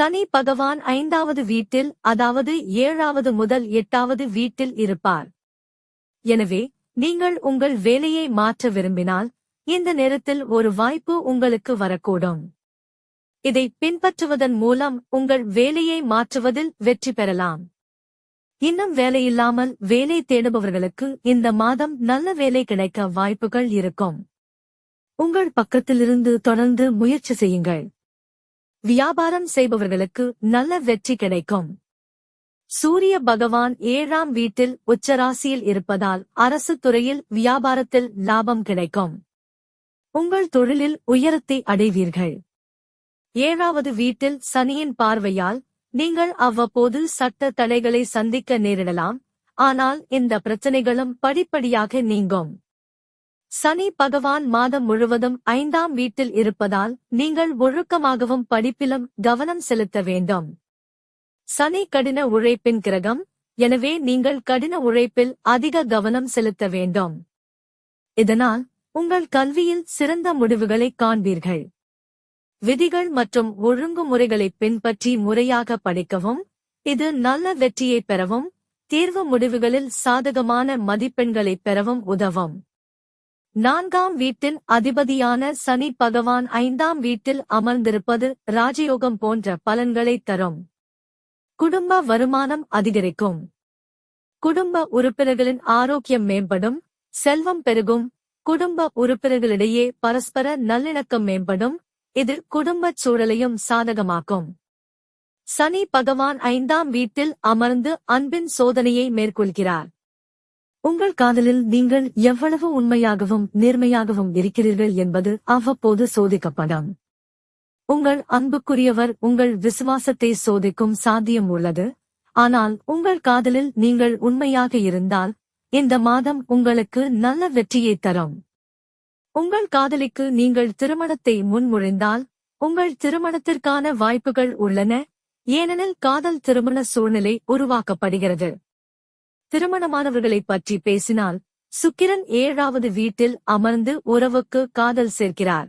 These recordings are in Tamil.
சனி பகவான் 5வது வீட்டில், அதாவது 7வது முதல் 8வது வீட்டில் இருப்பார். எனவே நீங்கள் உங்கள் வேலையை மாற்ற விரும்பினால் இந்த நேரத்தில் ஒரு வாய்ப்பு உங்களுக்கு வரக்கூடும். இதை பின்பற்றுவதன் மூலம் உங்கள் வேலையை மாற்றுவதில் வெற்றி பெறலாம். இன்னும் வேலையில்லாமல் வேலை தேடுபவர்களுக்கு இந்த மாதம் நல்ல வேலை கிடைக்க வாய்ப்புகள் இருக்கும். உங்கள் பக்கத்திலிருந்து தொடர்ந்து முயற்சி செய்யுங்கள். வியாபாரம் செய்பவர்களுக்கு நல்ல வெற்றி கிடைக்கும். சூரிய பகவான் 7ஆம் வீட்டில் உச்சராசியில் இருப்பதால் அரசு துறையில் வியாபாரத்தில் லாபம் கிடைக்கும். உங்கள் தொழிலில் உயரத்தை அடைவீர்கள். 7வது வீட்டில் சனியின் பார்வையால் நீங்கள் அவ்வப்போது சட்ட தடைகளை சந்திக்க நேரிடலாம். ஆனால் இந்த பிரச்சனைகளும் படிப்படியாக நீங்கும். சனி பகவான் மாதம் முழுவதும் 5ஆம் வீட்டில் இருப்பதால் நீங்கள் ஒழுக்கமாகவும் படிப்பிலும் கவனம் செலுத்த வேண்டும். சனி கடின உழைப்பின் கிரகம், எனவே நீங்கள் கடின உழைப்பில் அதிக கவனம் செலுத்த வேண்டும். இதனால் உங்கள் கல்வியில் சிறந்த முடிவுகளை காண்பீர்கள். விதிகள் மற்றும் ஒழுங்குமுறைகளை பின்பற்றி முறையாக படிக்கவும், இது நல்ல வெற்றியை பெறவும், தேர்வு முடிவுகளில் சாதகமான மதிப்பெண்களை பெறவும் உதவும். 4ஆம் வீட்டின் அதிபதியான சனி பகவான் 5ஆம் வீட்டில் அமர்ந்திருப்பது ராஜயோகம் போன்ற பலன்களை தரும். குடும்ப வருமானம் அதிகரிக்கும். குடும்ப உறுப்பினர்களின் ஆரோக்கியம் மேம்படும், செல்வம் பெருகும். குடும்ப உறுப்பினர்களிடையே பரஸ்பர நல்லிணக்கம் மேம்படும், இது குடும்பச் சூழலையும் சாதகமாக்கும். சனி பகவான் 5ஆம் வீட்டில் அமர்ந்து அன்பின் சோதனையை மேற்கொள்கிறார். உங்கள் காதலில் நீங்கள் எவ்வளவு உண்மையாகவும் நேர்மையாகவும் இருக்கிறீர்கள் என்பது அவ்வப்போது சோதிக்கப்படும். உங்கள் அன்புக்குரியவர் உங்கள் விசுவாசத்தை சோதிக்கும் சாத்தியம் உள்ளது. ஆனால் உங்கள் காதலில் நீங்கள் உண்மையாக இருந்தால் இந்த மாதம் உங்களுக்கு நல்ல வெற்றியை தரும். உங்கள் காதலிக்கு நீங்கள் திருமணத்தை முன்மொழிந்தால் உங்கள் திருமணத்திற்கான வாய்ப்புகள் உள்ளன, ஏனெனில் காதல் திருமண சூழ்நிலை உருவாக்கப்படுகிறது. திருமணமானவர்களைப் பற்றி பேசினால் சுக்கிரன் 7வது வீட்டில் அமர்ந்து உறவுக்கு காதல் சேர்க்கிறார்.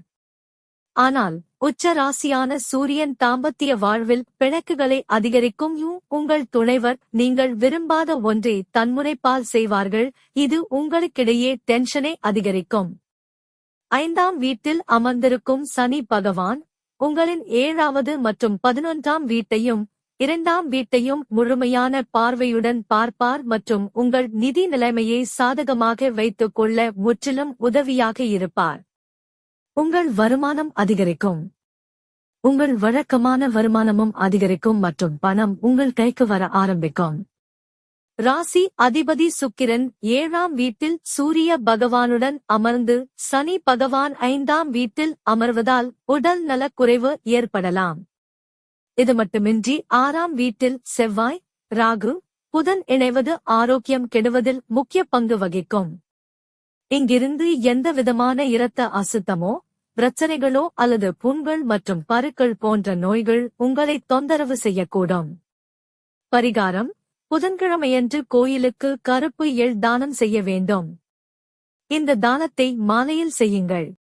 ஆனால் உச்ச ராசியான சூரியன் தாம்பத்திய வாழ்வில் பிணக்குகளை அதிகரிக்கும். உங்கள் துணைவர் நீங்கள் விரும்பாத ஒன்றை தன்முனைப்பால் செய்வார்கள், இது உங்களுக்கிடையே டென்ஷனை அதிகரிக்கும். 5ஆம் வீட்டில் அமர்ந்திருக்கும் சனி பகவான் உங்களின் 7வது மற்றும் 11ஆம் வீட்டையும் 2ஆம் வீட்டையும் முழுமையான பார்வையுடன் பார்ப்பார் மற்றும் உங்கள் நிதி நிலைமையை சாதகமாக வைத்துக் கொள்ள முற்றிலும் உதவியாக இருப்பார். உங்கள் வருமானம் அதிகரிக்கும். உங்கள் வழக்கமான வருமானமும் அதிகரிக்கும் மற்றும் பணம் உங்கள் கைக்கு வர ஆரம்பிக்கும். ராசி அதிபதி சுக்கிரன் 7ஆம் வீட்டில் சூரிய பகவானுடன் அமர்ந்து சனி பகவான் 5ஆம் வீட்டில் அமர்வதால் உடல் நலக்குறைவு ஏற்படலாம். இது மட்டுமின்றி 6ஆம் வீட்டில் செவ்வாய், ராகு, புதன் இணைவது ஆரோக்கியம் கெடுவதில் முக்கிய பங்கு வகிக்கும். இங்கிருந்து எந்தவிதமான இரத்த அசுத்தமோ, பிரச்சனைகளோ அல்லது புண்கள் மற்றும் பருக்கள் போன்ற நோய்கள் உங்களை தொந்தரவு செய்யக்கூடும். பரிகாரம்: புதன்கிழமையன்று கோயிலுக்கு கருப்பு எள் தானம் செய்ய வேண்டும். இந்த தானத்தை மாலையில் செய்யுங்கள்.